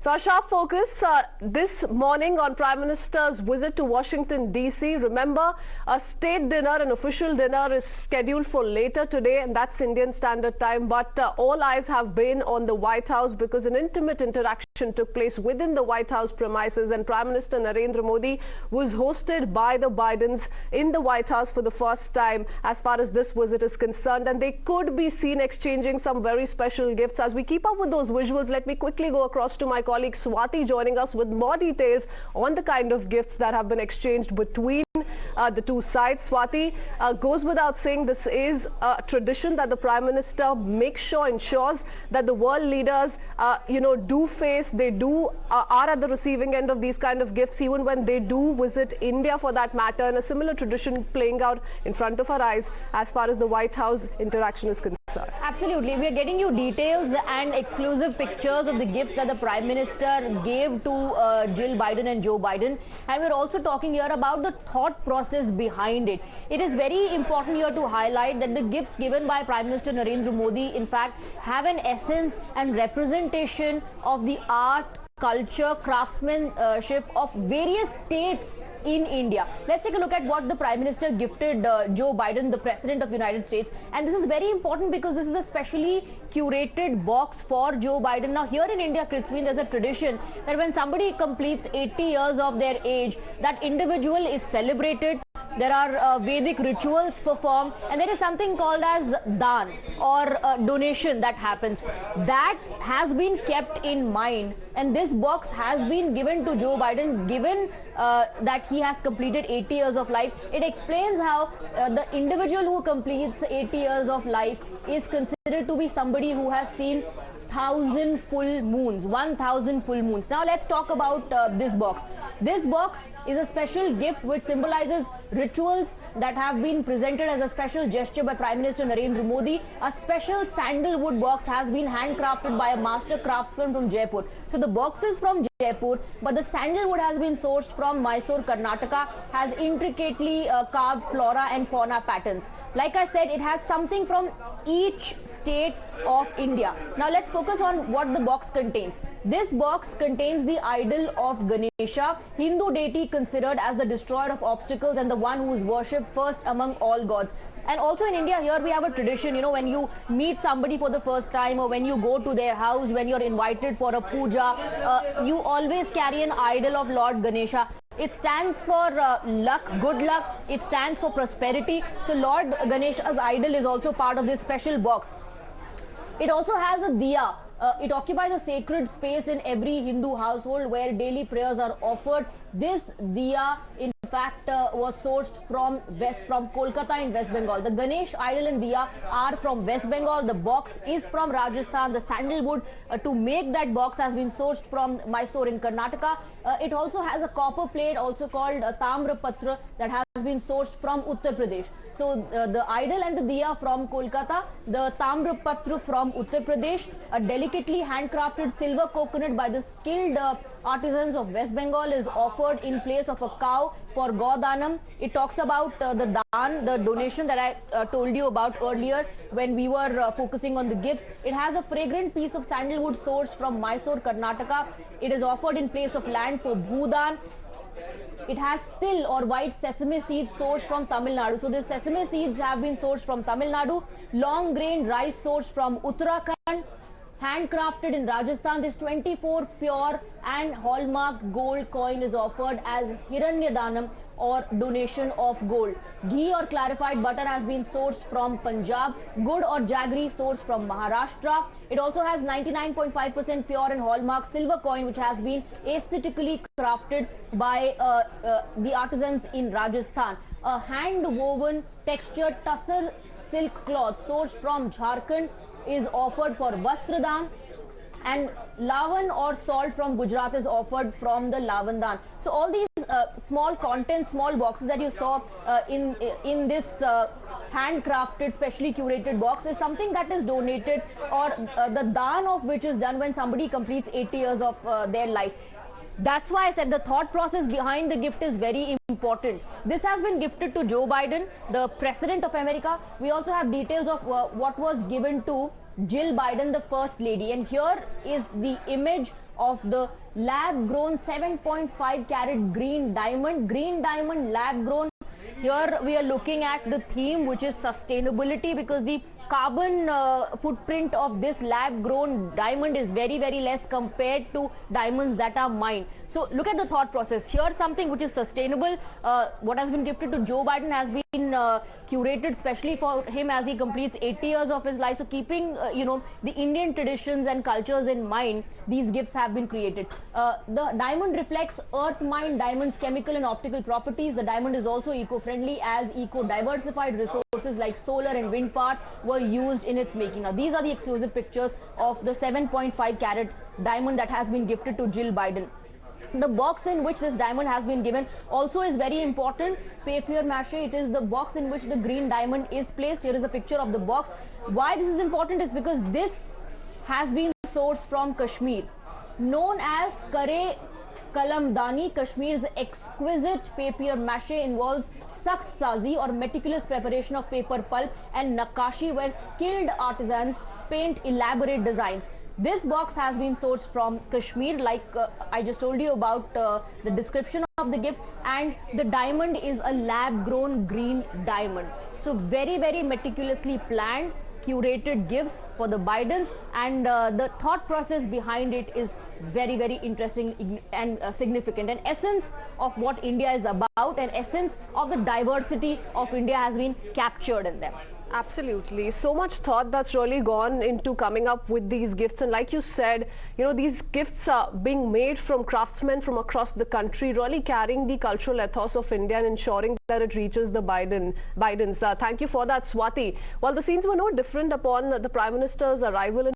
So our sharp focus this morning on Prime Minister's visit to Washington, D.C. Remember, a state dinner, an official dinner is scheduled for later today, and that's Indian Standard Time. But all eyes have been on the White House because an intimate interaction took place within the White House premises, and Prime Minister Narendra Modi was hosted by the Bidens in the White House for the first time as far as this visit is concerned. And they could be seen exchanging some very special gifts. As we keep up with those visuals, let me quickly go across to my colleague Swati joining us with more details on the kind of gifts that have been exchanged between the two sides. Swati, goes without saying, this is a tradition that the Prime Minister ensures that the world leaders, are at the receiving end of these kind of gifts, even when they do visit India for that matter, and a similar tradition playing out in front of our eyes as far as the White House interaction is concerned. Absolutely. We are getting you details and exclusive pictures of the gifts that the Prime Minister gave to Jill Biden and Joe Biden. And we're also talking here about the thought process behind it. It is very important here to highlight that the gifts given by Prime Minister Narendra Modi, in fact, have an essence and representation of the art, culture, craftsmanship of various states in India. Let's take a look at what the Prime Minister gifted Joe Biden, the President of the United States. And this is very important because this is a specially curated box for Joe Biden. Now, here in India, Kritsween, there's a tradition that when somebody completes 80 years of their age, that individual is celebrated. There are Vedic rituals performed, and there is something called as daan or donation that happens. That has been kept in mind, and this box has been given to Joe Biden, given that he has completed 80 years of life. It explains how the individual who completes 80 years of life is considered to be somebody who has seen 1,000 full moons. Now let's talk about this box. This box is a special gift which symbolizes rituals that have been presented as a special gesture by Prime Minister Narendra Modi. A special sandalwood box has been handcrafted by a master craftsman from Jaipur. So the box is from Jaipur, but the sandalwood has been sourced from Mysore, Karnataka, has intricately carved flora and fauna patterns. Like I said, it has something from each state of India. Now let's focus on what the box contains. This box contains the idol of Ganesha, Hindu deity considered as the destroyer of obstacles and the one who is worshipped first among all gods. And also in India, here we have a tradition, when you meet somebody for the first time or when you go to their house, when you're invited for a puja, you always carry an idol of Lord Ganesha. It stands for luck, good luck. It stands for prosperity. So Lord Ganesha's idol is also part of this special box. It also has a diya. It occupies a sacred space in every Hindu household where daily prayers are offered. This diya, in fact, was sourced from Kolkata in West Bengal. The Ganesh idol and diya are from West Bengal. The box is from Rajasthan. The sandalwood to make that box has been sourced from Mysore in Karnataka. It also has a copper plate, also called Tamra Patra, that has been sourced from Uttar Pradesh. So the idol and the diya from Kolkata, the Tamra Patra from Uttar Pradesh, a delicately handcrafted silver coconut by the skilled artisans of West Bengal is offered in place of a cow for Godanam. It talks about the daan, the donation that I told you about earlier when we were focusing on the gifts. It has a fragrant piece of sandalwood sourced from Mysore, Karnataka. It is offered in place of land for Bhudan. It has til or white sesame seeds sourced from Tamil Nadu. So the sesame seeds have been sourced from Tamil Nadu. Long grain rice sourced from Uttarakhand. Handcrafted in Rajasthan. This 24 pure and hallmark gold coin is offered as Hiranyadanam or donation of gold. Ghee or clarified butter has been sourced from Punjab. Good or jaggery sourced from Maharashtra. It also has 99.5% pure and hallmark silver coin which has been aesthetically crafted by the artisans in Rajasthan. A hand-woven textured tussar silk cloth sourced from Jharkhand is offered for Vastradaan, and lavan or salt from Gujarat is offered from the Lavandan. So all these small contents, small boxes that you saw in this handcrafted, specially curated box is something that is donated, or the daan of which is done when somebody completes 80 years of their life. That's why I said the thought process behind the gift is very important. This has been gifted to Joe Biden, the President of America. We also have details of what was given to Jill Biden, the First Lady. And here is the image of the lab-grown 7.5 carat green diamond lab-grown. Here we are looking at the theme, which is sustainability, because the carbon footprint of this lab-grown diamond is very, very less compared to diamonds that are mined. So look at the thought process. Here's something which is sustainable. What has been gifted to Joe Biden has been curated specially for him as he completes 80 years of his life. So keeping, the Indian traditions and cultures in mind, these gifts have been created. The diamond reflects earth-mined diamonds' chemical and optical properties. The diamond is also eco-friendly, as eco-diversified resources like solar and wind power were used in its making. Now, these are the exclusive pictures of the 7.5 carat diamond that has been gifted to Jill Biden. The box in which this diamond has been given also is very important. Papier-mâché, it is the box in which the green diamond is placed. Here is a picture of the box. Why this is important is because this has been sourced from Kashmir. Known as Kare Kalamdani, Kashmir's exquisite papier-mâché involves sakht sazi or meticulous preparation of paper pulp and nakashi, where skilled artisans paint elaborate designs. This box has been sourced from Kashmir, like I just told you about the description of the gift, and the diamond is a lab-grown green diamond. So very, very meticulously planned, curated gifts for the Bidens, and the thought process behind it is very, very interesting and significant. An essence of what India is about, an essence of the diversity of India has been captured in them. Absolutely. So much thought that's really gone into coming up with these gifts. And like you said, these gifts are being made from craftsmen from across the country, really carrying the cultural ethos of India and ensuring that it reaches the Bidens. Thank you for that, Swati. Well, the scenes were no different upon the Prime Minister's arrival in